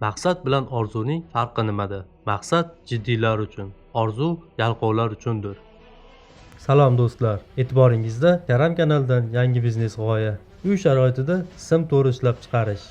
Maqsad bilan orzuning farqi nimada? Maqsad jiddiylar uchun, orzu yalqovlar uchundir. Salom do'stlar, e'tiboringizda Karam kanalidan yangi biznes g'oya. Uy sharoitida sim to'ri ishlab chiqarish.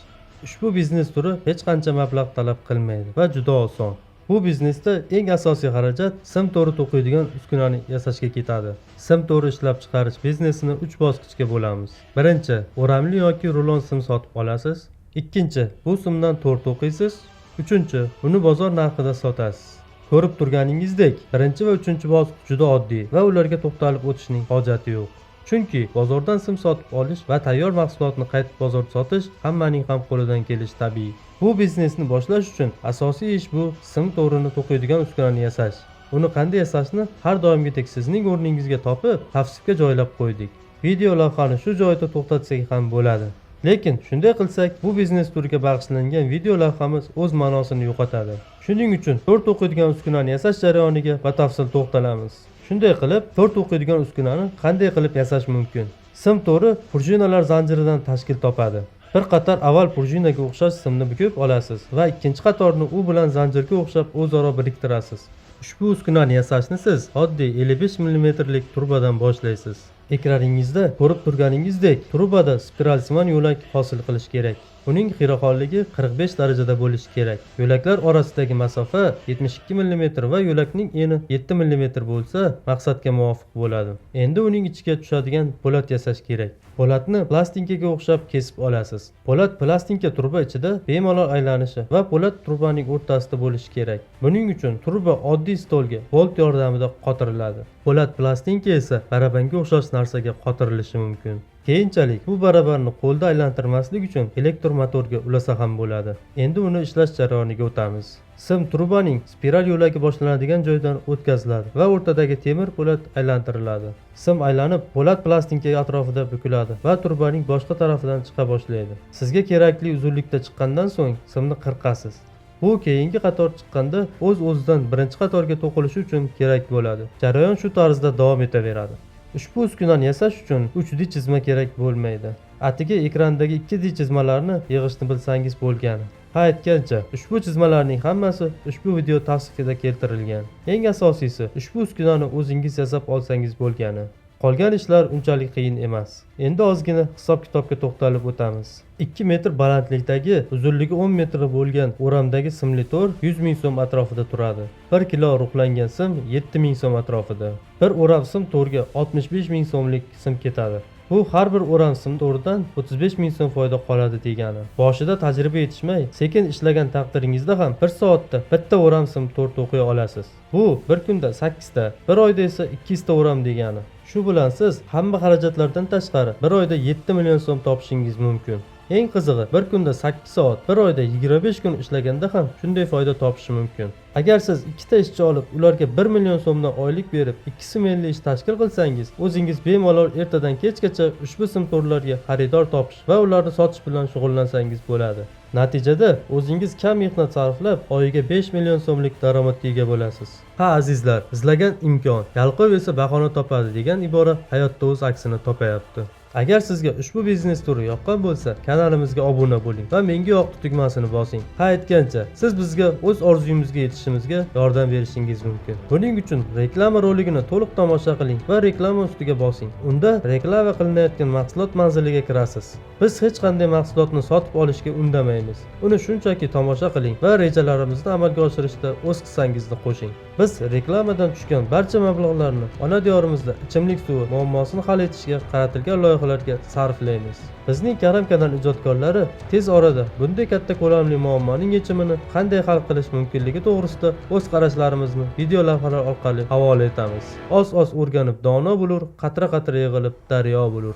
Ushbu biznes turi hech qancha mablag' talab qilmaydi va juda oson. Bu biznesda eng asosiy xarajat sim to'ri to'qiydigan uskunani yasashga ketadi. Sim to'ri ishlab chiqarish biznesini 3 bosqichga bo'lamiz. Birinchi, o'ramli yoki rulon sim sotib olasiz. Ikkinchi, bu simdan to'r to'qiysiz. Uchinchi, uni bozor narxida sotasiz. Ko'rib turganingizdek, birinchi va uchinchi bosqich juda oddiy va ularga to'xtalib o'tishning hojati yo'q. Chunki bozordan sim sotib olish va tayyor mahsulotni qaytib bozorda sotish hammaning ham qo'lidan kelishi tabiiy. Bu biznesni boshlash uchun asosiy ish bu sim to'rini to'qiydigan uskunani yasash. Uni qanday yasashni har doimgidek sizning o'rningizga topib, tavsifga joylab qo'ydik. Video lavhani shu joyda to'xtatsak ham bo'ladi. Lekin shunday qilsak, bu biznes turiga bag'ishlangan video lavhamiz o'z ma'nosini yo'qotadi. Shuning uchun to'r to'qiydigan uskunani yasash jarayoniga batafsil to'xtalamiz. Shunday qilib, to'r to'qiydigan uskunani qanday qilib yasash mumkin? Sim to'ri prujinalar zanjiridan tashkil topadi. Bir qator avval prujinaga o'xshash simni bukib olasiz va ikkinchi qatorni u bilan zanjirga o'xshab o'zaro biriktirasiz. Ushbu uskunani yasashni siz oddiy 55 mm lik turbadan boshlaysiz. Ekraningizda ko'rib turganingizdek, turbada spiralsimon yo'lak hosil qilish kerak. Uning xiroxonligi 45 darajada bo'lishi kerak. Yo'laklar orasidagi masofa 72 mm va yo'lakning eni 7 mm bo'lsa, maqsadga muvofiq bo'ladi. Endi uning ichiga tushadigan po'lat yasash kerak. Po'latni plastinkaga o'xshab kesib olasiz. Po'lat plastinka turba ichida bemalol aylanishi va po'lat turbaning o'rtasida bo'lishi kerak. Buning uchun turba oddiy stolga bolt yordamida qotiriladi. Po'lat plastinka esa barabanga o'xshash narsaga qotirilishi mumkin. Keyinchalik bu barabarni qo'lda aylantirmaslik uchun elektromotorga ulasa ham bo'ladi. Endi uni ishlash jarayoniga o'tamiz. Sim turbaning spiral yo'lagi boshlanadigan joydan o'tkaziladi va o'rtadagi temir po'lat aylantiriladi. Sim aylanib, po'lat plastinka atrofida bukiladi va turbaning boshqa tarafidan chiqa boshlaydi. Sizga kerakli uzunlikda chiqqandan so'ng simni qirqasiz. Bu keyingi qator chiqqanda o'z-o'zidan birinchi qatorga to'qilishi uchun kerak bo'ladi. Jarayon shu tarzda davom etaveradi. Ushbu uskunani yasash uchun 3D chizma kerak bo'lmaydi. Atiga ekrandagi 2D chizmalarni yig'ishni bilsangiz bo'lgani. Ha aytgancha, ushbu chizmalarning hammasi ushbu video tavsifida keltirilgan. Eng asosiysi, ushbu uskunani o'zingiz yasab olsangiz bo'lgani. Qolgan ishlar unchalik qiyin emas. Endi ozgina hisob-kitobga to'xtalib o'tamiz. 2 metr balandlikdagi, uzunligi 10 metr bo'lgan o'ramdagi simli to'r 100 ming so'm atrofida turadi. 1 kilo ruxlangan sim 7 ming so'm atrofida. Bir o'ram sim to'rga 65 ming so'mlik sim ketadi. Bu har bir o'ram sim to'ridan 35 ming so'm foyda qoladi degani. Boshida tajriba yetishmay, sekin ishlagan taqdiringizda ham 1 soatda bitta o'ram sim to'r to'qiy olasiz. Bu bir kunda 8 ta, bir oyda esa 200 ta o'ram degani. Shu bilan siz hamma xarajatlardan tashqari bir oyda 7 million so'm topishingiz mumkin. Eng qizig'i, bir kunda 8 soat, bir oyda 25 kun ishlaganda ham shunday foyda topish mumkin. Agar siz ikkita ishchi olib, ularga 1 million so'mdan oylik berib, 2 smenli ish tashkil qilsangiz, o'zingiz bemalol ertadan kechgacha ushbu sim to'rlarga xaridor topish va ularni sotish bilan shug'ullansangiz bo'ladi. Natijada o'zingiz kam mehnat sarflab, oyiga 5 million so'mlik daromadga ega bo'lasiz. Ha azizlar, izlagan imkon, yalqov esa bahona topadi degan ibora hayotda o'z aksini topayapti. Agar sizga ushbu biznes turi yoqqan bo'lsa, kanalimizga obuna bo'ling va menga yoqdi tugmasini bosing. Ha aytgancha, siz bizga o'z orzuyimizga yetishimizga yordam berishingiz mumkin. Buning uchun reklama roligini to'liq tomosha qiling va reklama ustiga bosing. Unda reklama qilinayotgan mahsulot manziliga kirasiz. Biz hech qanday mahsulotni sotib olishga undamaymiz. Uni shunchaki tomosha qiling va rejalarimizni amalga oshirishda o'z hissangizni qo'shing. Biz reklamadan tushgan barcha mablag'larni ona diyorimizda ichimlik suvi muammosini hal etishga qaratilgan loyihalarga sarflaymiz. Bizning Karam kanal ijodkorlari tez orada bunday katta ko'lamli muammoning yechimini qanday hal qilish mumkinligi to'g'risida o'z qarashlarimizni video lavhalar orqali havola etamiz. Oz-oz o'rganib dono bo'lur, qatra-qatra yig'ilib daryo bo'lur.